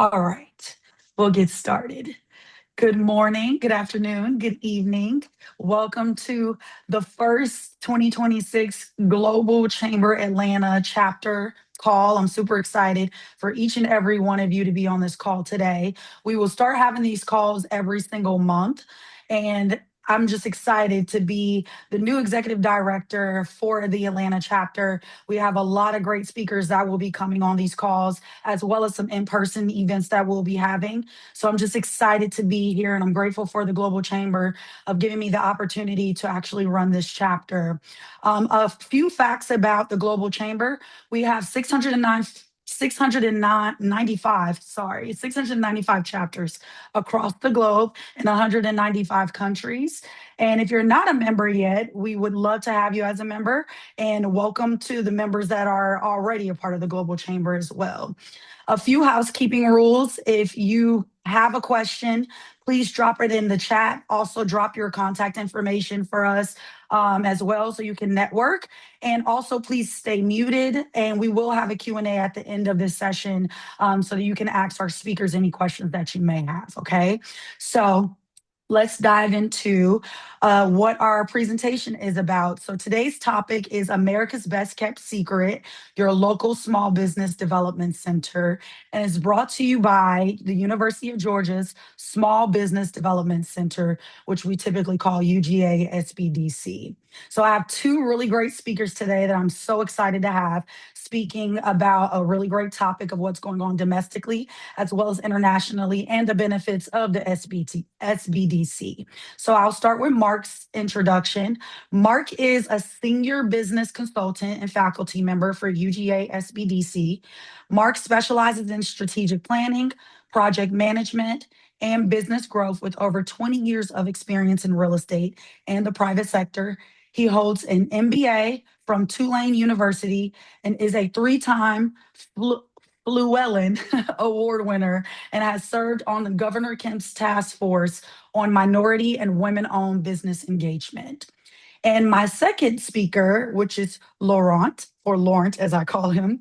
All right, we'll get started. Good morning, good afternoon, good evening. Welcome to the first 2026 Global Chamber Atlanta chapter call. I'm super excited for each and every one of you to be on this call today. We will start having these calls every single month. And I'm just excited to be the new executive director for the Atlanta chapter. We have a lot of great speakers that will be coming on these calls, as well as some in person events that we'll be having. So I'm just excited to be here and I'm grateful for the Global Chamber of giving me the opportunity to actually run this chapter. A few facts about the Global Chamber. We have 695 chapters across the globe in 195 countries. And if you're not a member yet, we would love to have you as a member, and welcome to the members that are already a part of the Global Chamber as well. A few housekeeping rules. If you have a question, please drop it in the chat. Also, drop your contact information for us as well so you can network. And also, please stay muted. And we will have a Q&A at the end of this session so that you can ask our speakers any questions that you may have, okay? So let's dive into what our presentation is about. So today's topic is America's Best Kept Secret, your local small business development center, and it's brought to you by the University of Georgia's Small Business Development Center, which we typically call UGA SBDC. So I have two really great speakers today that I'm so excited to have speaking about a really great topic of what's going on domestically as well as internationally and the benefits of the SBDC. So I'll start with Mark's introduction. Mark is a senior business consultant and faculty member for UGA SBDC. Mark specializes in strategic planning, project management, and business growth with over 20 years of experience in real estate and the private sector. He holds an MBA from Tulane University and is a three-time Llewellyn Award winner and has served on the Governor Kemp's task force on minority and women-owned business engagement. And my second speaker, which is Laurent, or Laurent as I call him,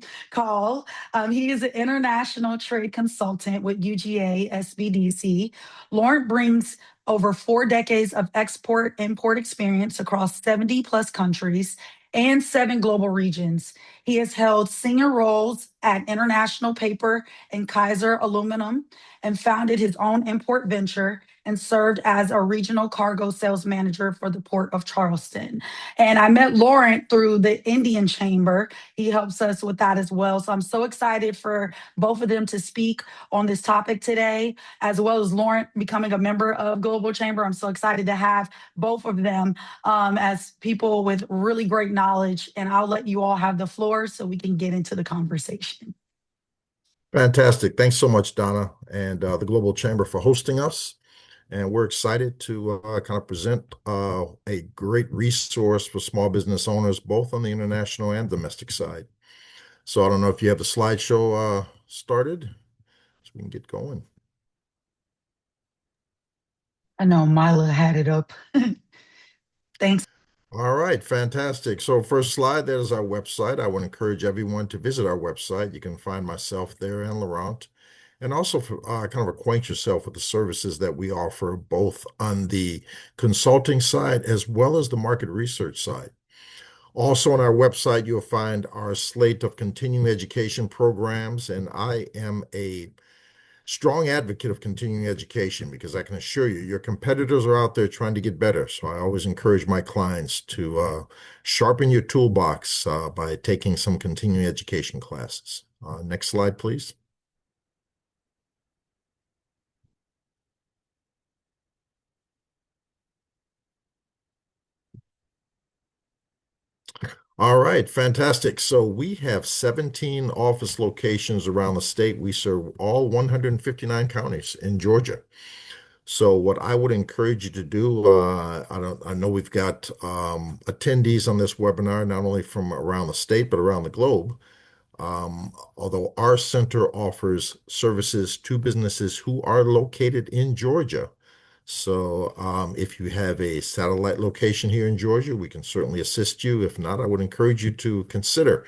he is an international trade consultant with UGA SBDC. Laurent brings over 4 decades of export-import experience across 70 plus countries and 7 global regions. He has held senior roles at International Paper and Kaiser Aluminum and founded his own import venture and served as a regional cargo sales manager for the Port of Charleston. And I met Laurent through the Indian Chamber. He helps us with that as well. So I'm so excited for both of them to speak on this topic today, as well as Laurent becoming a member of Global Chamber. I'm so excited to have both of them as people with really great knowledge. And I'll let you all have the floor so we can get into the conversation. Fantastic. Thanks so much, Donna, and the Global Chamber for hosting us. And we're excited to kind of present a great resource for small business owners, both on the international and domestic side. So I don't know if you have the slideshow started, so we can get going. I know Mila had it up. Thanks. All right, fantastic. So first slide, there's our website. I would encourage everyone to visit our website. You can find myself there and Laurent. And also kind of acquaint yourself with the services that we offer, both on the consulting side as well as the market research side. Also on our website, you'll find our slate of continuing education programs. And I am a strong advocate of continuing education because I can assure you, your competitors are out there trying to get better. So I always encourage my clients to sharpen your toolbox by taking some continuing education classes. Next slide, please. All right, fantastic. So we have 17 office locations around the state. We serve all 159 counties in Georgia. So what I would encourage you to do, I know we've got attendees on this webinar, not only from around the state, but around the globe. Although our center offers services to businesses who are located in Georgia. So if you have a satellite location here in Georgia, we can certainly assist you. If not, I would encourage you to consider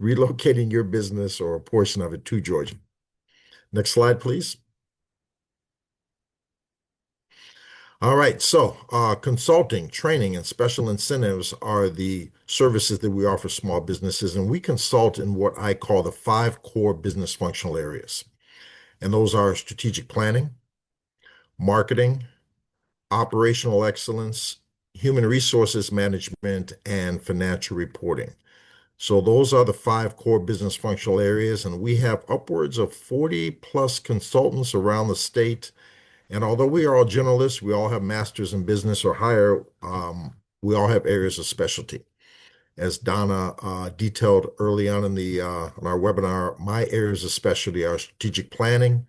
relocating your business or a portion of it to Georgia. Next slide, please. All right, so consulting, training, and special incentives are the services that we offer small businesses, and we consult in what I call the five core business functional areas. And those are strategic planning, marketing, operational excellence, human resources management, and financial reporting. So those are the five core business functional areas, and we have upwards of 40 plus consultants around the state. And although we are all generalists, we all have masters in business or higher, we all have areas of specialty. As Donna detailed early on in our webinar, my areas of specialty are strategic planning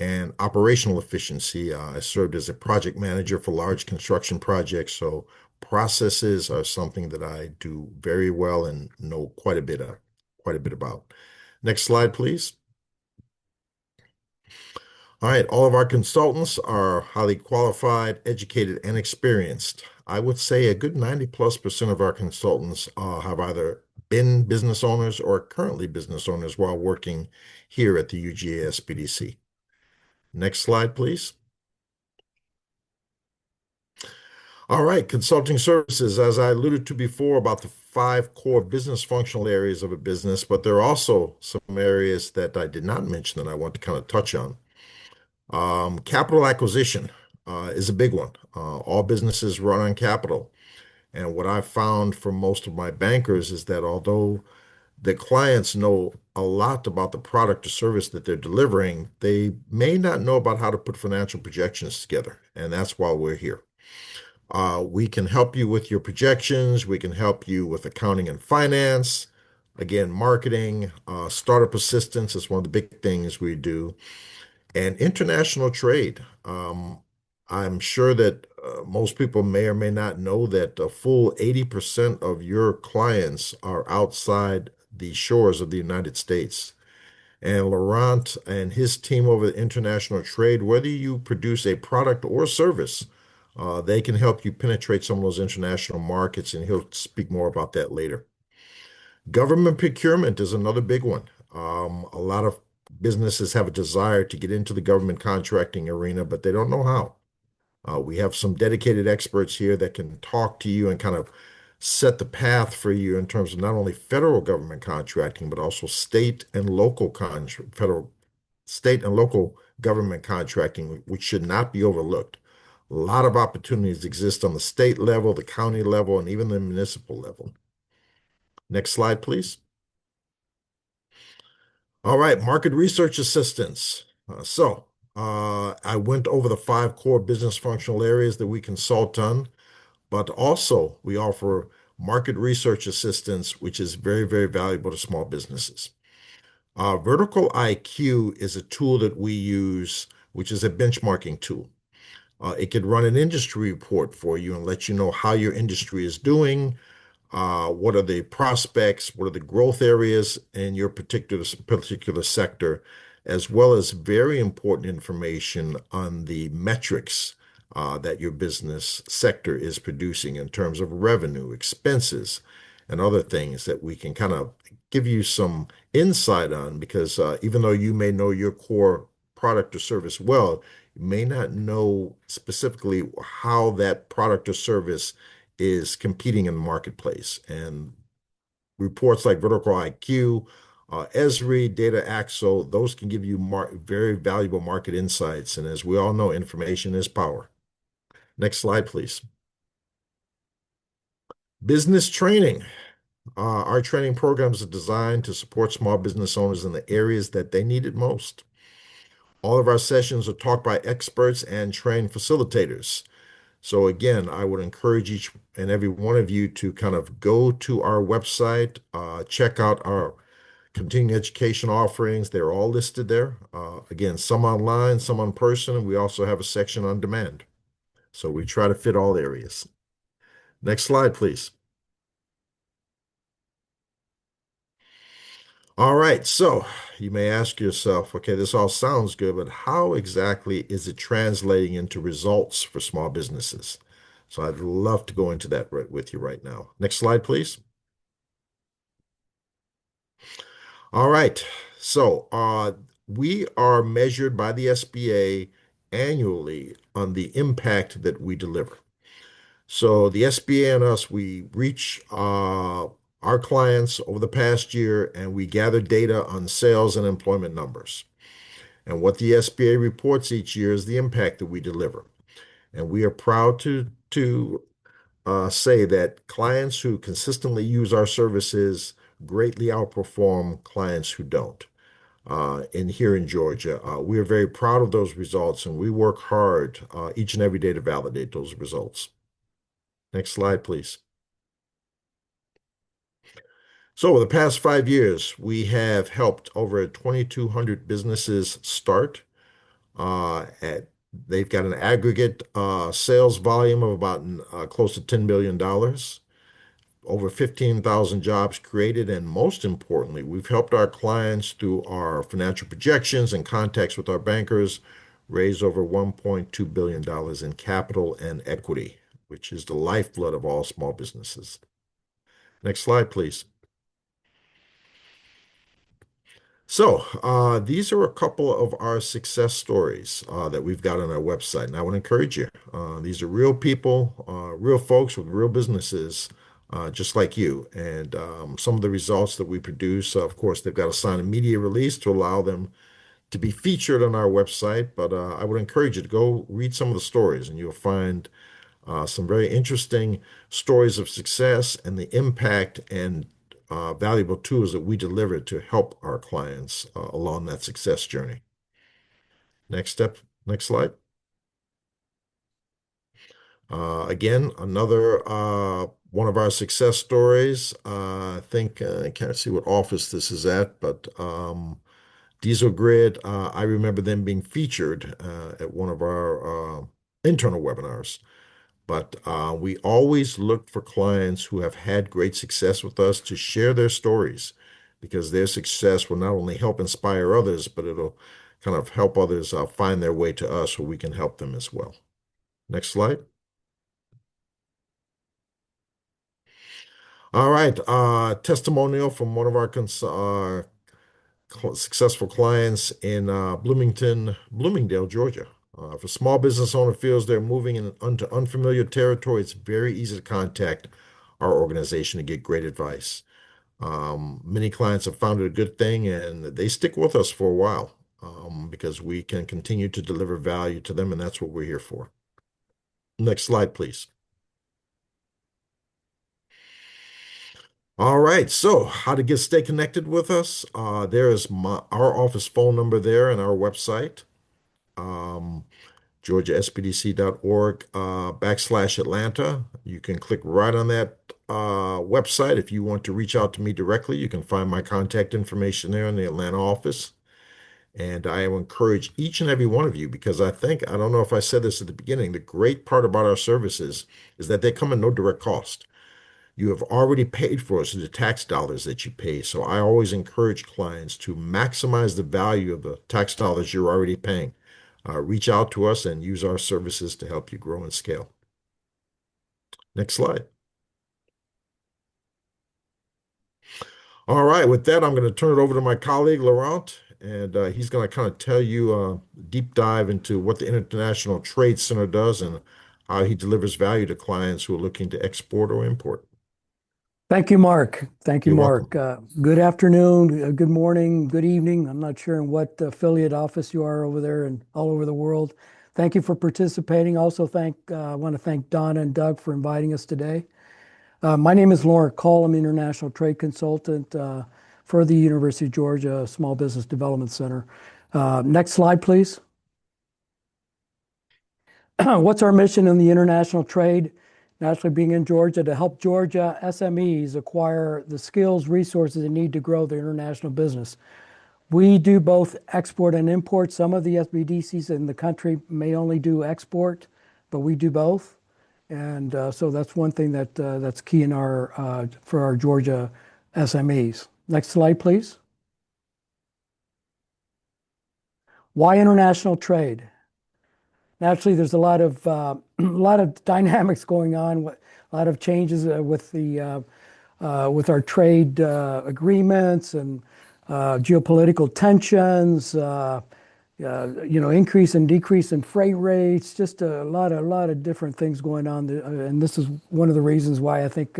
and operational efficiency. I served as a project manager for large construction projects, so processes are something that I do very well and know quite a bit about. Next slide, please. All right, all of our consultants are highly qualified, educated, and experienced. I would say a good 90+% of our consultants have either been business owners or currently business owners while working here at the UGA SBDC. Next slide, please. All right, consulting services, as I alluded to before about the five core business functional areas of a business, but there are also some areas that I did not mention that I want to kind of touch on. Capital acquisition is a big one. All businesses run on capital. And what I've found from most of my bankers is that although the clients know a lot about the product or service that they're delivering, they may not know about how to put financial projections together. And that's why we're here. We can help you with your projections. We can help you with accounting and finance. Again, marketing, startup assistance is one of the big things we do, and international trade. I'm sure that most people may or may not know that a full 80% of your clients are outside the shores of the United States. And Laurent and his team over at International Trade, whether you produce a product or service, they can help you penetrate some of those international markets, and he'll speak more about that later. Government procurement is another big one. A lot of businesses have a desire to get into the government contracting arena, but they don't know how. We have some dedicated experts here that can talk to you and kind of set the path for you in terms of not only federal government contracting, but also state and local government contracting, which should not be overlooked. A lot of opportunities exist on the state level, the county level, and even the municipal level. Next slide, please. All right, market research assistance. I went over the five core business functional areas that we consult on, but also we offer market research assistance, which is very, very valuable to small businesses. Vertical IQ is a tool that we use, which is a benchmarking tool. It could run an industry report for you and let you know how your industry is doing, what are the prospects, what are the growth areas in your particular sector, as well as very important information on the metrics that your business sector is producing in terms of revenue, expenses, and other things that we can kind of give you some insight on because even though you may know your core product or service well, you may not know specifically how that product or service is competing in the marketplace. And reports like Vertical IQ, Esri, Data Axle, those can give you very valuable market insights. And as we all know, information is power. Next slide, please. Business training. Our training programs are designed to support small business owners in the areas that they need it most. All of our sessions are taught by experts and trained facilitators. So again, I would encourage each and every one of you to kind of go to our website, check out our continuing education offerings. They're all listed there. Again, some online, some in person, and we also have a section on demand. So we try to fit all areas. Next slide, please. All right, so you may ask yourself, okay, this all sounds good, but how exactly is it translating into results for small businesses? So I'd love to go into that with you right now. Next slide, please. All right, so we are measured by the SBA annually on the impact that we deliver. So the SBA and us, we reach our clients over the past year and we gather data on sales and employment numbers. And what the SBA reports each year is the impact that we deliver. And we are proud to say that clients who consistently use our services greatly outperform clients who don't. In here in Georgia, we are very proud of those results, and we work hard each and every day to validate those results. Next slide, please. So, over the past 5 years, we have helped over 2,200 businesses start. At they've got an aggregate sales volume of about close to $10 billion. Over 15,000 jobs created, and most importantly, we've helped our clients through our financial projections and contacts with our bankers raise over $1.2 billion in capital and equity, which is the lifeblood of all small businesses. Next slide, please. So, these are a couple of our success stories that we've got on our website, and I would encourage you. These are real people, real folks with real businesses, just like you. And some of the results that we produce, of course, they've got to sign a media release to allow them to be featured on our website. But I would encourage you to go read some of the stories, and you'll find some very interesting stories of success and the impact and valuable tools that we deliver to help our clients along that success journey. Next step, next slide. Again, another one of our success stories. I think I can't see what office this is at, but Diesel Grid, I remember them being featured at one of our internal webinars. But we always look for clients who have had great success with us to share their stories because their success will not only help inspire others, but it'll kind of help others find their way to us so we can help them as well. Next slide. All right, testimonial from one of our successful clients in Bloomingdale, Georgia. If a small business owner feels they're moving into unfamiliar territory, it's very easy to contact our organization to get great advice. Many clients have found it a good thing and they stick with us for a while because we can continue to deliver value to them, and that's what we're here for. Next slide, please. All right, so how to stay connected with us? There is our office phone number there and our website. Um, georgiaspdc.org /Atlanta. You can click right on that website. If you want to reach out to me directly, you can find my contact information there in the Atlanta office. And I will encourage each and every one of you because I don't know if I said this at the beginning, the great part about our services is that they come at no direct cost. You have already paid for us the tax dollars that you pay. So I always encourage clients to maximize the value of the tax dollars you're already paying. Reach out to us and use our services to help you grow and scale. Next slide. All right, with that, I'm going to turn it over to my colleague, Laurent, and he's going to kind of tell you a deep dive into what the International Trade Center does and how he delivers value to clients who are looking to export or import. Thank you, Mark. Thank you, You're welcome. Mark. Good afternoon, good morning, good evening. I'm not sure in what affiliate office you are over there and all over the world. Thank you for participating. Also, I want to thank Donna and Doug for inviting us today. My name is Laurent Cole. I'm International Trade Consultant for the University of Georgia Small Business Development Center. Next slide, please. What's our mission in the international trade? Naturally, being in Georgia, to help Georgia SMEs acquire the skills, resources they need to grow their international business. We do both export and import. Some of the SBDCs in the country may only do export, but we do both. And so that's one thing that's key in for our Georgia SMEs. Next slide, please. Why international trade? Naturally, there's a lot of dynamics going on, a lot of changes with our trade agreements and geopolitical tensions, increase and decrease in freight rates, just a lot of different things going on. And this is one of the reasons why I think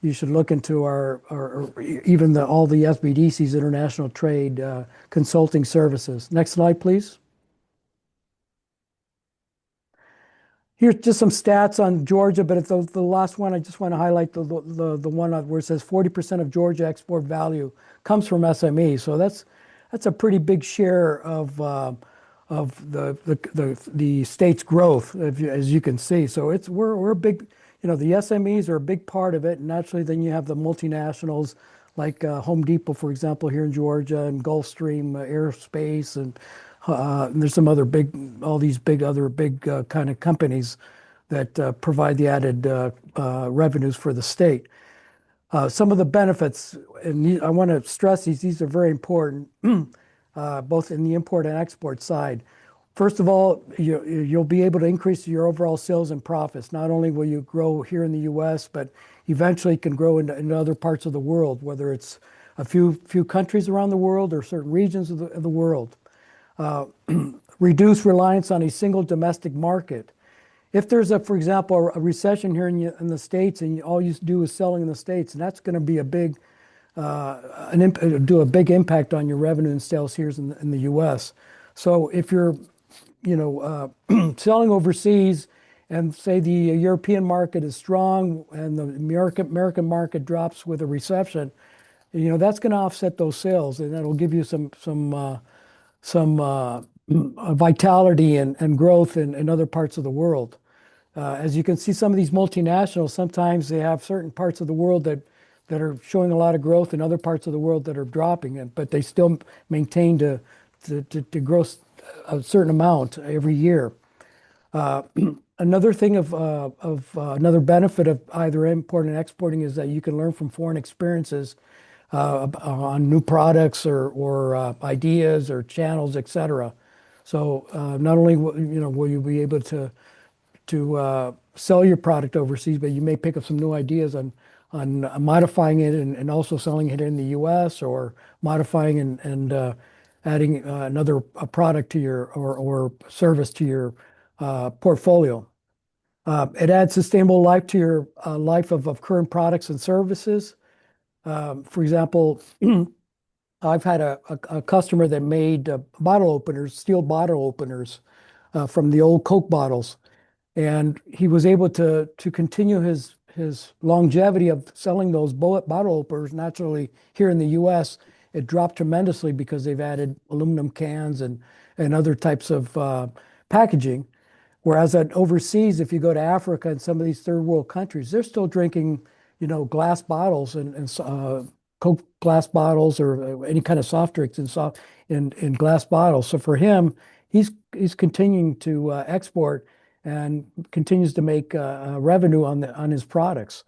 you should look into or even all the SBDC's international trade consulting services. Next slide, please. Here's just some stats on Georgia, but the last one, I just want to highlight the one where it says 40% of Georgia export value comes from SME. So that's a pretty big share of the state's growth, as you can see. So we're a big, the SMEs are a big part of it. And naturally, then you have the multinationals like Home Depot, for example, here in Georgia, and Gulfstream Aerospace, and there's some other all these other big kind of companies that provide the added revenues for the state. Some of the benefits, and I want to stress these are very important, both in the import and export side. First of all, you'll be able to increase your overall sales and profits. Not only will you grow here in the U.S., but eventually can grow in other parts of the world, whether it's a few countries around the world or certain regions of the world. Reduce reliance on a single domestic market. If there's for example, a recession here in the States, and all you do is selling in the States, and that's going to be do a big impact on your revenue and sales here in the U.S. So if you're, selling overseas, and say the European market is strong and the American market drops with a recession, that's going to offset those sales, and that'll give you some vitality and growth in other parts of the world. As you can see, some of these multinationals, sometimes they have certain parts of the world that are showing a lot of growth and other parts of the world that are dropping it, but they still maintain to grow a certain amount every year. Another thing another benefit of either importing and exporting is that you can learn from foreign experiences on new products or ideas or channels, etc. So not only will you be able to sell your product overseas, but you may pick up some new ideas on modifying it and also selling it in the U.S., or modifying and adding another product to your or service to your portfolio. It adds sustainable life to your life of current products and services. For example, I've had a customer that made bottle openers, steel bottle openers from the old Coke bottles. And he was able to continue his longevity of selling those bottle openers. Naturally, here in the U.S., it dropped tremendously because they've added aluminum cans and other types of packaging. Whereas overseas, if you go to Africa and some of these third world countries, they're still drinking, glass bottles and Coke glass bottles or any kind of soft drinks in glass bottles. So for him, he's continuing to export and continues to make revenue on his products.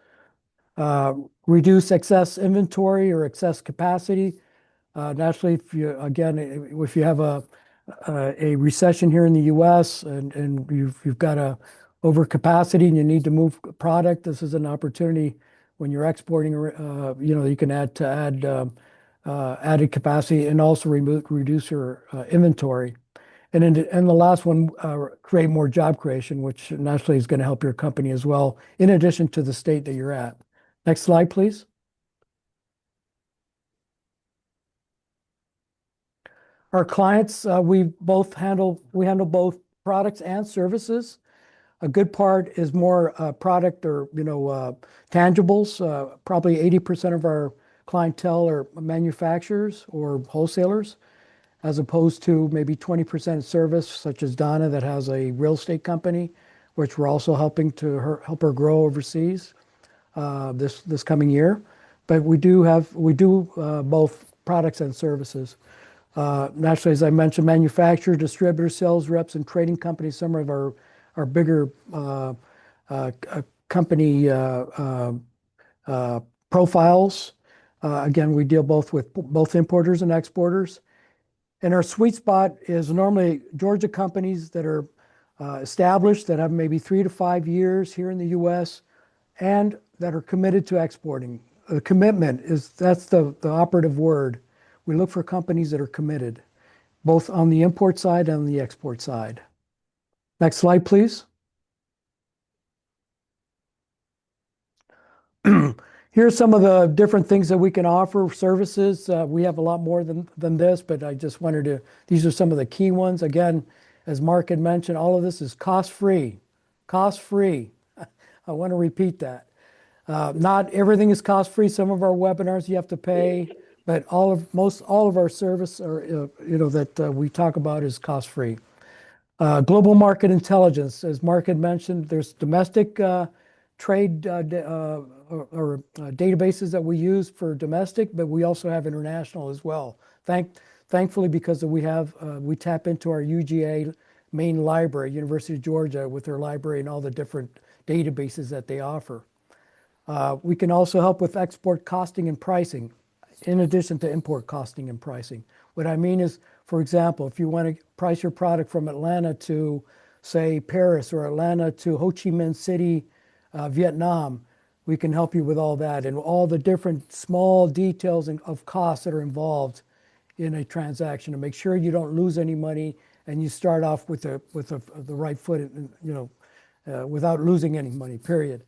Reduce excess inventory or excess capacity. Naturally, if you have a recession here in the U.S. and you've got a overcapacity and you need to move product, this is an opportunity when you're exporting. You can add added capacity and also reduce your inventory. And the last one, create more job creation, which naturally is going to help your company as well, in addition to the state that you're at. Next slide, please. Our clients, we handle both products and services. A good part is more product or tangibles. Probably 80% of our clientele are manufacturers or wholesalers, as opposed to maybe 20% service, such as Donna, that has a real estate company, which we're also helping to help her grow overseas this coming year. But we do both products and services. Naturally, as I mentioned, manufacturer, distributor, sales reps, and trading companies, some of our bigger company profiles. Again, we deal both with both importers and exporters. And our sweet spot is normally Georgia companies that are established, that have maybe 3 to 5 years here in the U.S., and that are committed to exporting. The commitment that's the operative word. We look for companies that are committed, both on the import side and on the export side. Next slide, please. Here's some of the different things that we can offer, services. We have a lot more than this, but I just wanted to, these are some of the key ones. Again, as Mark had mentioned, all of this is cost-free. Cost-free. I want to repeat that. Not everything is cost-free. Some of our webinars you have to pay, but all of our service or that we talk about is cost-free. Global market intelligence, as Mark had mentioned, there's domestic trade databases that we use for domestic, but we also have international as well. Thankfully, because we tap into our UGA main library, University of Georgia, with their library and all the different databases that they offer. We can also help with export costing and pricing, in addition to import costing and pricing. What I mean is, for example, if you want to price your product from Atlanta to, say, Paris, or Atlanta to Ho Chi Minh City, Vietnam, we can help you with all that and all the different small details of costs that are involved in a transaction to make sure you don't lose any money and you start off with the right foot, without losing any money, period.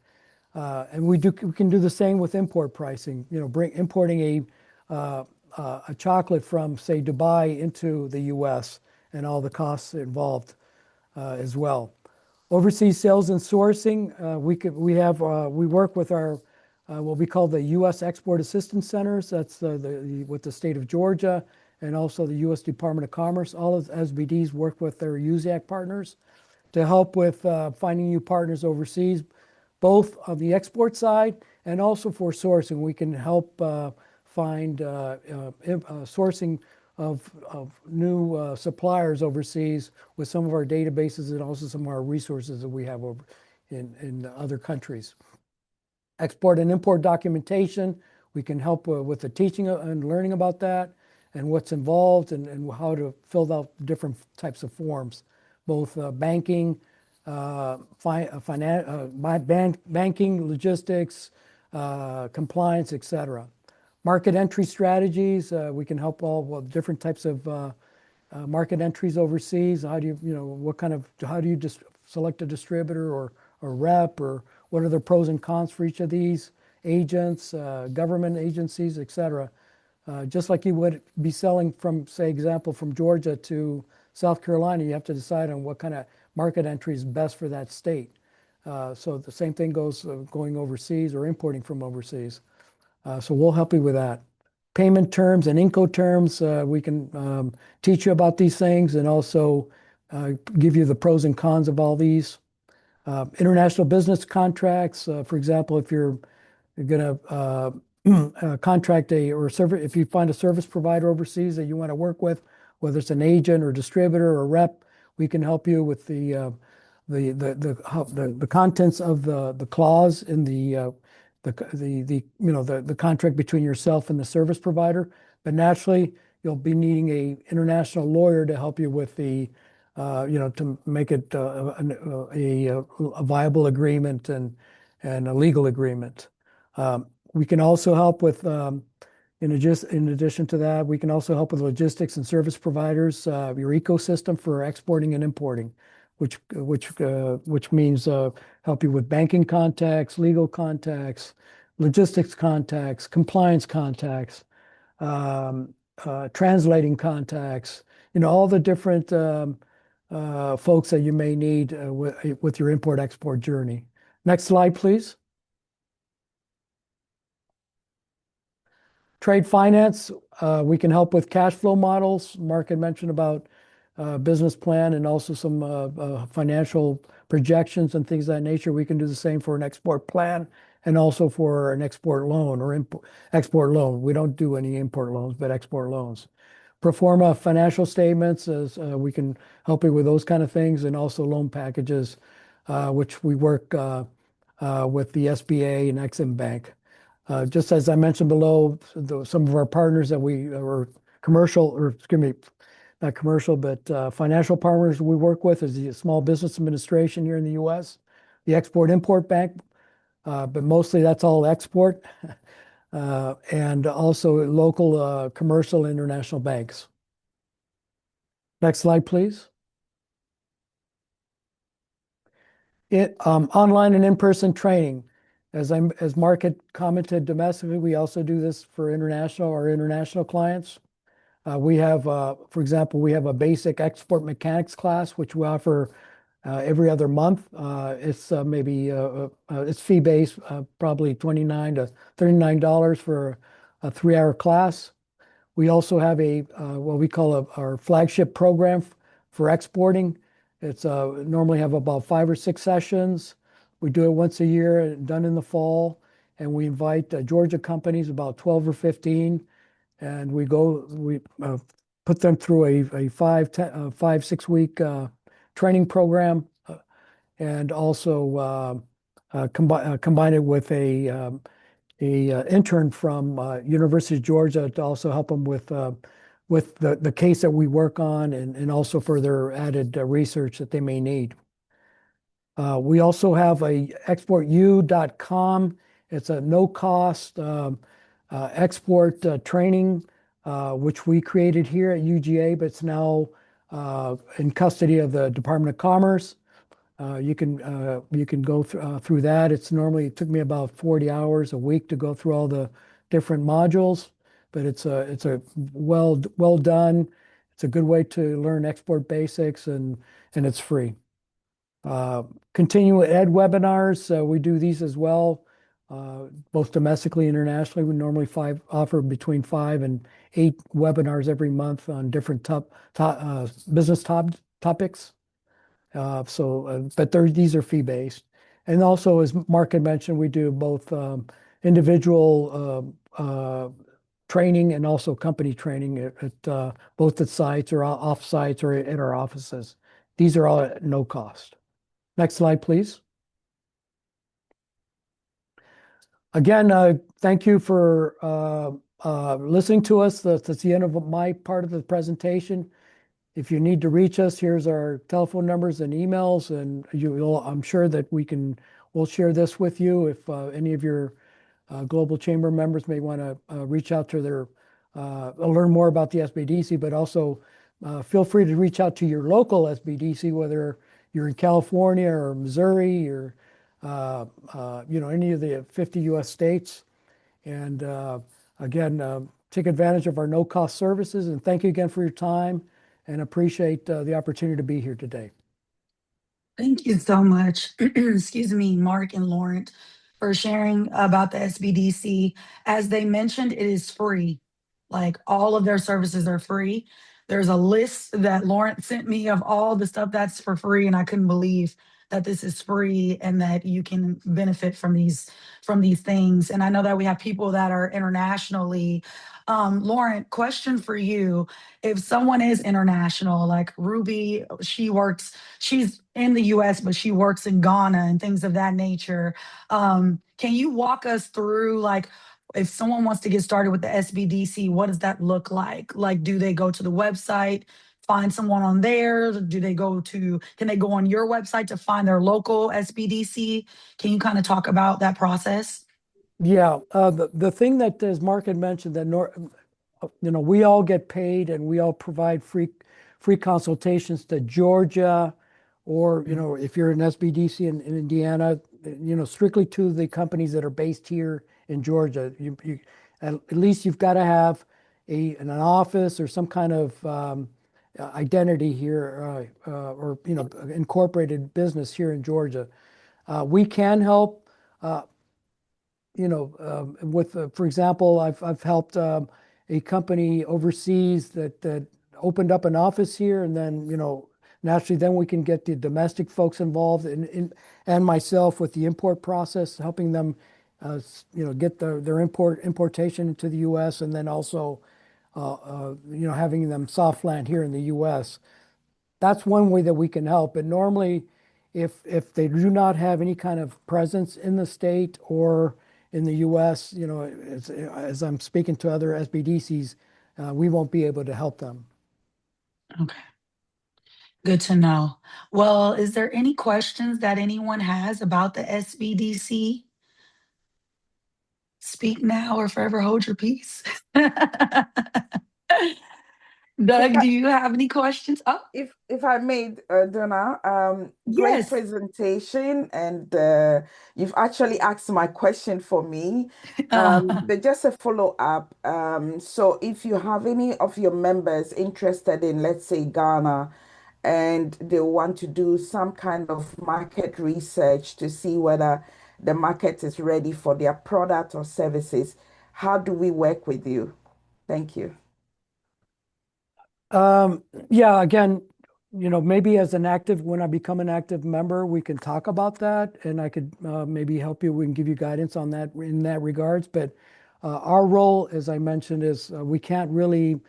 And we can do the same with import pricing. Importing a chocolate from, say, Dubai into the U.S. and all the costs involved as well. Overseas sales and sourcing. We work with our what we call the U.S. Export Assistance Centers. That's with the state of Georgia and also the U.S. Department of Commerce. All of SBDs work with their USAC partners to help with finding new partners overseas, both on the export side and also for sourcing. We can help find sourcing of new suppliers overseas with some of our databases and also some of our resources that we have over in other countries. Export and import documentation. We can help with the teaching and learning about that and what's involved and how to fill out different types of forms, both banking, banking, logistics, compliance, etc. Market entry strategies. We can help all different types of market entries overseas. How do you just select a distributor or rep, or what are the pros and cons for each of these agents, government agencies, etc. Just like you would be selling from, say, example, from Georgia to South Carolina, you have to decide on what kind of market entry is best for that state. So the same thing goes going overseas or importing from overseas. So we'll help you with that. Payment terms and Incoterms, we can teach you about these things and also give you the pros and cons of all these. International business contracts, for example, if you're going to contract if you find a service provider overseas that you want to work with, whether it's an agent or distributor or rep, we can help you with the contents of the clause in the contract between yourself and the service provider. But naturally, you'll be needing a international lawyer to help you with to make it a viable agreement and a legal agreement. We can also help with, in addition to that, we can also help with logistics and service providers, your ecosystem for exporting and importing, which means help you with banking contacts, legal contacts, logistics contacts, compliance contacts, translating contacts, all the different folks that you may need with your import-export journey. Next slide, please. Trade finance, we can help with cash flow models. Mark had mentioned about business plan and also some financial projections and things of that nature. We can do the same for an export plan and also for an export loan or export loan. We don't do any import loans, but export loans. Pro forma financial statements, as we can help you with those kind of things, and also loan packages, which we work with the SBA and Exim Bank. Just as I mentioned below, some of our partners that we are commercial, or excuse me, not commercial, but financial partners we work with is the Small Business Administration here in the U.S., the Export-Import Bank, but mostly that's all export. and also local commercial international banks. Next slide, please. Online and in-person training. As Mark had commented domestically, we also do this for our international clients. We have, for example, we have a basic export mechanics class, which we offer every other month. It's fee-based, probably $29 to $39 for a 3-hour class. We also have what we call our flagship program for exporting. It's normally have about 5 or 6 sessions. We do it once a year, done in the fall, and we invite Georgia companies, about 12 or 15, and we put them through a 5, 6 week training program, and also combine it with a intern from University of Georgia to also help them with the case that we work on, and also for their added research that they may need. We also have a exportu.com. It's a no-cost export training, which we created here at UGA, but it's now in custody of the Department of Commerce. You can go through that. It took me about 40 hours a week to go through all the different modules, but it's a well done. It's a good way to learn export basics, and it's free. Continuing ed webinars, we do these as well, both domestically and internationally. We normally offer between 5 and 8 webinars every month on different business topics. But these are fee-based. And also, as Mark had mentioned, we do both individual training and also company training at both at sites or off sites or at our offices. These are all at no cost. Next slide, please. Again, thank you for listening to us. That's the end of my part of the presentation. If you need to reach us, here's our telephone numbers and emails, and I'm sure that we'll share this with you if any of your Global Chamber members may want to reach out to learn more about the SBDC, but also feel free to reach out to your local SBDC, whether you're in California or Missouri or any of the 50 U.S. states. And again, take advantage of our no-cost services, and thank you again for your time, and appreciate the opportunity to be here today. Thank you so much, excuse me, Mark and Laurent, for sharing about the SBDC. As they mentioned, it is free. Like, all of their services are free. There's a list that Laurent sent me of all the stuff that's for free, and I couldn't believe that this is free and that you can benefit from these things. And I know that we have people that are internationally. Laurent, question for you. If someone is international, like Ruby, she's in the US, but she works in Ghana and things of that nature. Can you walk us through, like, if someone wants to get started with the SBDC, what does that look like? Like, do they go to the website, find someone on there? Can they go on your website to find their local SBDC? Can you kind of talk about that process? Yeah, the thing that, as Mark had mentioned, that we all get paid and we all provide free consultations to Georgia, or if you're an SBDC in Indiana, strictly to the companies that are based here in Georgia. At least you've got to have an office or some kind of identity here, or incorporated business here in Georgia. We can help. For example, I've helped a company overseas that opened up an office here, and then naturally then we can get the domestic folks involved, and myself with the import process, helping them get their importation into the U.S., and then also having them soft land here in the U.S. That's one way that we can help. But normally, if they do not have any kind of presence in the state or in the U.S., as I'm speaking to other SBDCs, we won't be able to help them. Okay. Good to know. Well, is there any questions that anyone has about the SBDC? Speak now or forever hold your peace. If Doug, I do you have any questions? Oh, if I made Donna, great yes. presentation, and you've actually asked my question for me. Uh, But just a follow up. So if you have any of your members interested in, let's say, Ghana, and they want to do some kind of market research to see whether the market is ready for their product or services, how do we work with you? Thank you. Um, yeah, again, maybe as an active, when I become an active member, we can talk about that and I could maybe help you. We can give you guidance on that in that regards. But our role, as I mentioned, is we can't really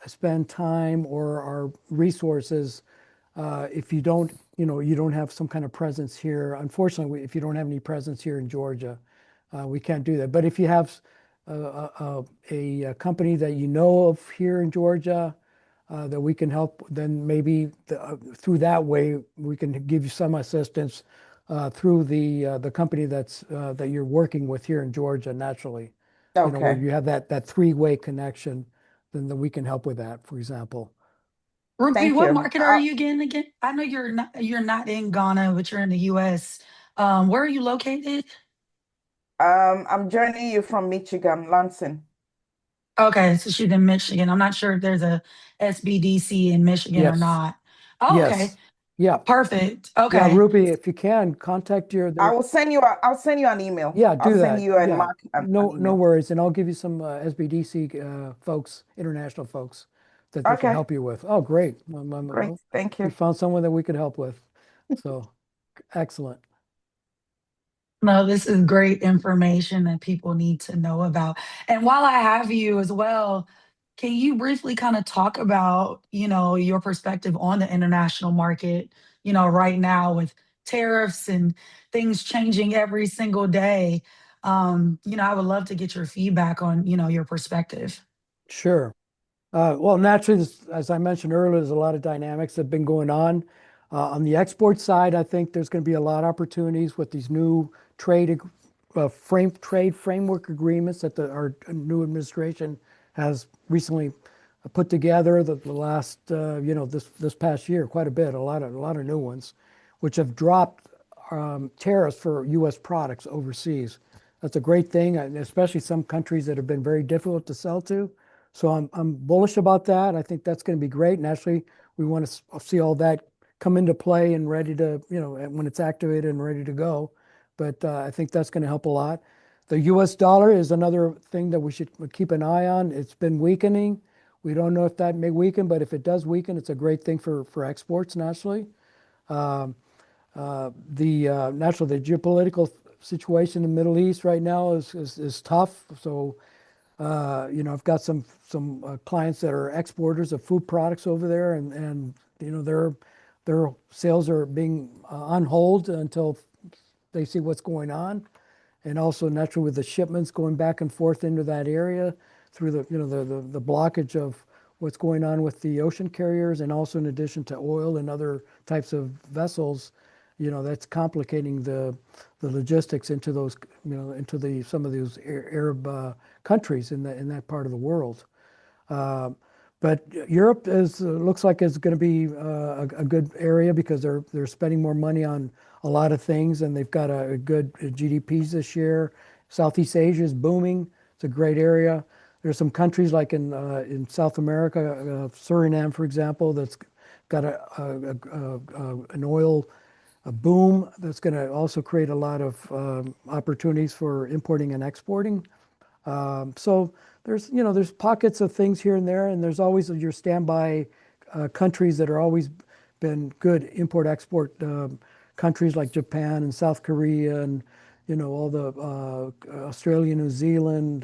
spend time or our resources if you don't have some kind of presence here. Unfortunately, if you don't have any presence here in Georgia, we can't do that. But if you have a company that you know of here in Georgia, that we can help, then maybe through that way we can give you some assistance through the company that you're working with here in Georgia naturally. Where Okay. you have that three-way connection, then we can help with that, for example. Ruby, Thank what you. market are you again? Again, I know you're not in Ghana, but you're in the U.S. Where are you located? I'm joining you from Michigan, Lansing. Okay, so she's in Michigan. I'm not sure if there's a SBDC in Michigan or Yes, not. Oh, okay, yes, yeah, perfect. yeah, Okay, Ruby, if you can contact your there. I'll send you an email. Yeah, I'll do send that. you and Yeah, Mark an no email. worries, and I'll give you some SBDC folks, international folks, that they can Okay, help you with. Oh, great. great. Well, Thank we you. found someone that we could help with. So excellent. no, this is great information that people need to know about. And while I have you as well, can you briefly kind of talk about, your perspective on the international market, right now with tariffs and things changing every single day? I would love to get your feedback on, your perspective. Sure. Well, naturally, as I mentioned earlier, there's a lot of dynamics that have been going on. On the export side, I think there's going to be a lot of opportunities with these new trade framework agreements that our new administration has recently put together. The last, this past year, quite a bit, a lot of new ones, which have dropped tariffs for U.S. products overseas. That's a great thing, and especially some countries that have been very difficult to sell to. So I'm bullish about that. I think that's going to be great. And actually, we want to see all that come into play and ready to, when it's activated and ready to go. But I think that's going to help a lot. The U.S. dollar is another thing that we should keep an eye on. It's been weakening. We don't know if that may weaken, but if it does weaken, it's a great thing for exports nationally. Um, the geopolitical situation in the Middle East right now is tough. So I've got some clients that are exporters of food products over there, and their sales are being on hold until they see what's going on, and also naturally with the shipments going back and forth into that area through the blockage of what's going on with the ocean carriers, and also in addition to oil and other types of vessels, that's complicating the logistics into those, into the some of those Arab countries in that part of the world. Uh, but Europe looks like it's going to be a good area because they're spending more money on a lot of things, and they've got a good GDPs this year. Southeast Asia is booming. It's a great area. There's some countries like in South America, Suriname, for example, that's got an oil boom that's going to also create a lot of opportunities for importing and exporting. So there's pockets of things here and there, and there's always your standby countries that are always been good import-export countries like Japan and South Korea and all the Australia, New Zealand,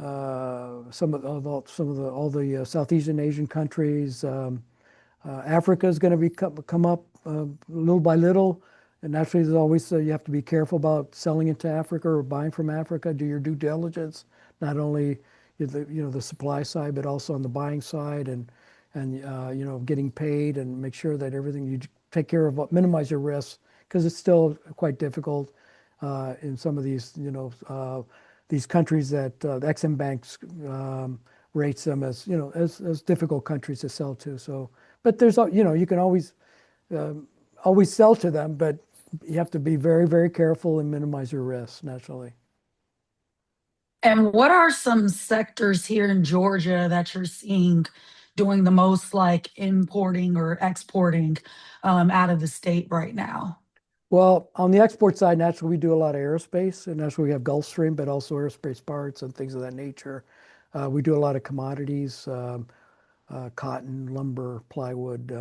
some of the all the Southeast Asian countries. Africa is going to come up little by little. And naturally, there's always you have to be careful about selling into Africa or buying from Africa. Do your due diligence, not only the supply side, but also on the buying side, and getting paid, and make sure that everything you take care of, minimize your risks, because it's still quite difficult in some of these these countries that the Exim Banks rates them as, as difficult countries to sell to. So, but there's, you can always sell to them, but you have to be very, very careful and minimize your risks naturally. And what are some sectors here in Georgia that you're seeing doing the most like importing or exporting out of the state right now? Well, on the export side, naturally, we do a lot of aerospace, and that's where we have Gulfstream, but also aerospace parts and things of that nature. We do a lot of commodities, cotton, lumber, plywood,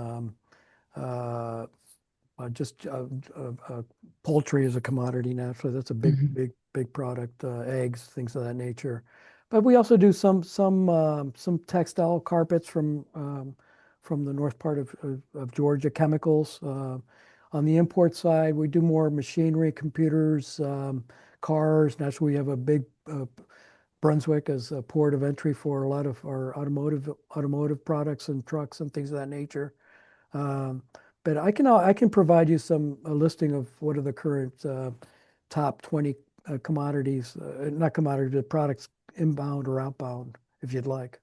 uh, just poultry is a commodity naturally. That's a big, Mhm. big, big product. Eggs, things of that nature. But we also do some textile carpets from the north part of Georgia. Chemicals. On the import side, we do more machinery, computers, cars. Naturally, we have a big Brunswick as a port of entry for a lot of our automotive products and trucks and things of that nature. Um, but I can provide you a listing of what are the current top 20 commodities, not commodities, but products inbound or outbound, if you'd like.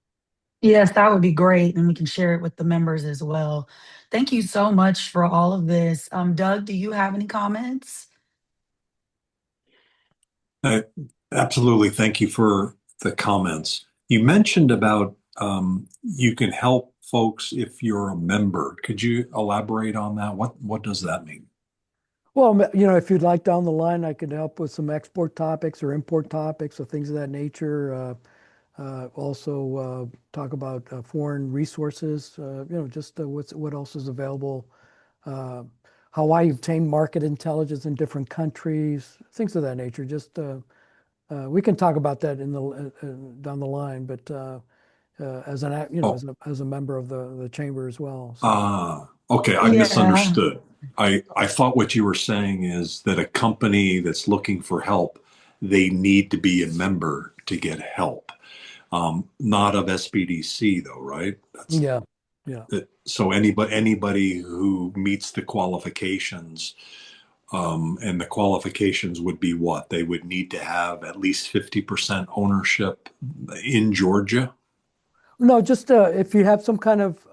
Yes, that would be great. And we can share it with the members as well. Thank you so much for all of this. Doug, do you have any comments? Uh, Absolutely. Thank you for the comments. You mentioned about you can help folks if you're a member. Could you elaborate on that? What does that mean? Well, if you'd like down the line, I could help with some export topics or import topics or things of that nature. Also, talk about foreign resources. Just what else is available. Uh, how I obtain market intelligence in different countries, things of that nature. Just we can talk about that down the line, but as Oh, as a member of the chamber as well. So okay. I Yeah. misunderstood. I thought what you were saying is that a company that's looking for help, they need to be a member to get help. Not of SBDC though, right? yeah, yeah. So anybody who meets the qualifications, and the qualifications would be what? They would need to have at least 50% ownership in Georgia. No, just if you have some kind of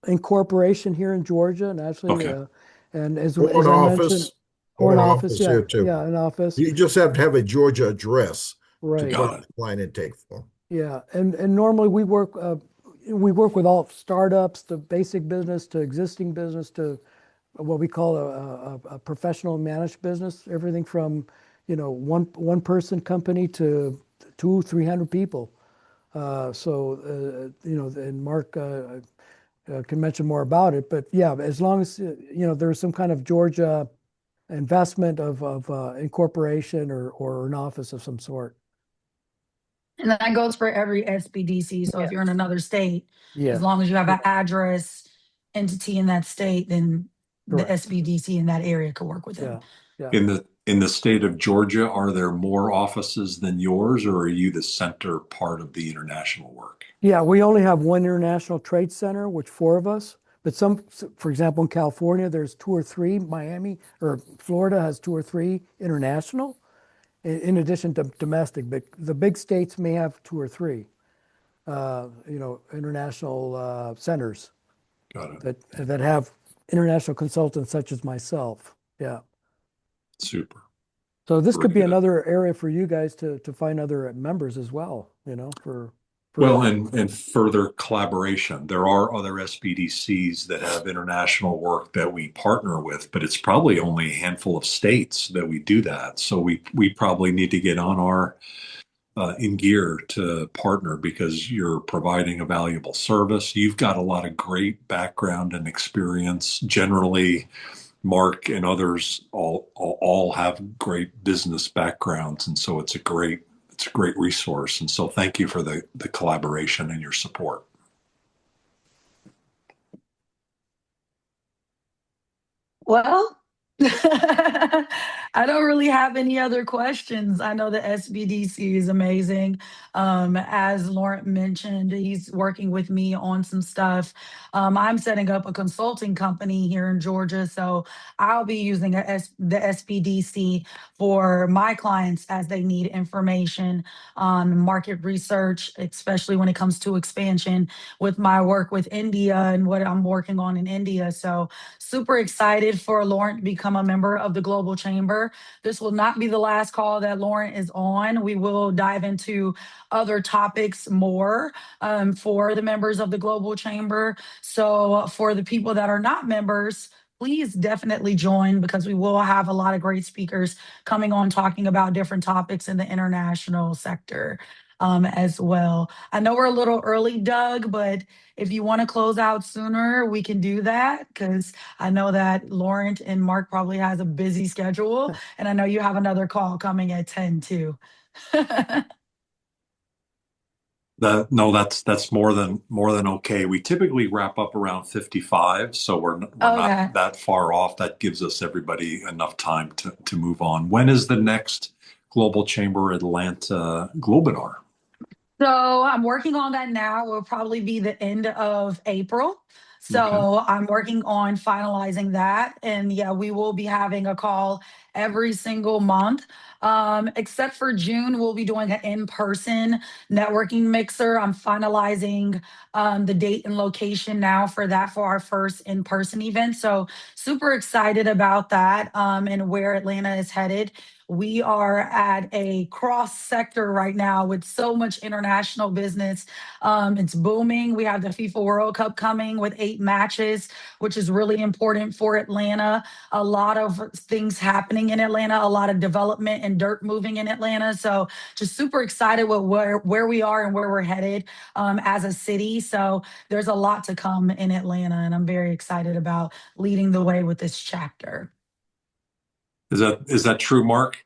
incorporation here in Georgia, and actually, Okay. and Or as an I mentioned, office, or or an an office, office yeah, here too. yeah, an office, You just have to have a Georgia address to right. put Got in it. the client intake form. Yeah, and normally we work with all startups, to basic business, to existing business, to what we call a professional managed business. Everything from one person company to 300 people. And Mark can mention more about it. But yeah, as long as there's some kind of Georgia investment of incorporation or an office of some sort. And that goes for every SBDC. So if Yeah. you're in another state, as Yeah. long as you have Yeah. an address, entity in that state, then the Correct. SBDC in that area could work with them. Yeah. Yeah. In the state of Georgia, are there more offices than yours, or are you the center part of the international work? Yeah. We only have one international trade center, which four of us. But for example, in California, there's two or three. Miami or Florida has two or three international, in addition to domestic. But the big states may have two or three, international centers Got it. that have international consultants such as myself. Yeah. Super. So this could Very be good. another area for you guys to find other members as well, for Well, and further collaboration. There are other SBDCs that have international work that we partner with, but it's probably only a handful of states that we do that. So we probably need to get on our in gear to partner because you're providing a valuable service. You've got a lot of great background and experience. Generally, Mark and others all have great business backgrounds, and so it's a great resource. And so thank you for the collaboration and your support. Well, I don't really have any other questions. I know the SBDC is amazing. As Laurent mentioned, he's working with me on some stuff. I'm setting up a consulting company here in Georgia, so I'll be using the SBDC for my clients as they need information on market research, especially when it comes to expansion with my work with India and what I'm working on in India. So super excited for Laurent to become a member of the Global Chamber. This will not be the last call that Laurent is on. We will dive into other topics more for the members of the Global Chamber. So for the people that are not members, please definitely join because we will have a lot of great speakers coming on talking about different topics in the international sector as well. I know we're a little early, Doug, but if you want to close out sooner, we can do that because I know that Laurent and Mark probably has a busy schedule, and I know you have another call coming at 10 too. No, that's more than okay. We typically wrap up around 55, so we're not Okay. that far off. That gives us everybody enough time to move on. When is the next Global Chamber Atlanta Globinar? So I'm working on that now. It will probably be the end of April. Okay. So I'm working on finalizing that. And yeah, we will be having a call every single month. Except for June, we'll be doing an in-person networking mixer. I'm finalizing the date and location now for that for our first in-person event. So super excited about that and where Atlanta is headed. We are at a cross sector right now with so much international business. It's booming. We have the FIFA World Cup coming with 8 matches, which is really important for Atlanta. A lot of things happening in Atlanta, a lot of development and dirt moving in Atlanta. So just super excited with where we are and where we're headed as a city. So there's a lot to come in Atlanta, and I'm very excited about leading the way with this chapter. Is that true, Mark?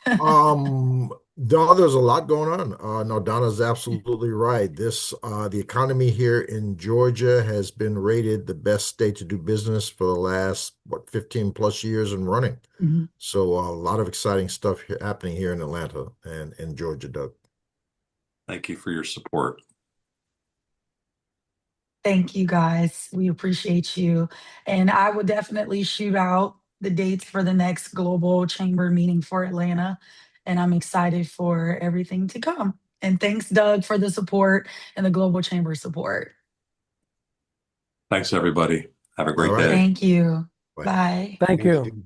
There's a lot going on. No, Donna's absolutely right. The economy here in Georgia has been rated the best state to do business for the last, 15 plus years and running. Mhm. So a lot of exciting stuff happening here in Atlanta and in Georgia, Doug. Thank you for your support. Thank you guys. We appreciate you. And I will definitely shoot out the dates for the next Global Chamber meeting for Atlanta. And I'm excited for everything to come. And thanks, Doug, for the support and the Global Chamber support. Thanks, everybody. Have a All great right. day. Thank you. Bye. Bye. Thank Thank you. you.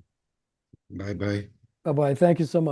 Bye bye. Bye-bye. Thank you so much.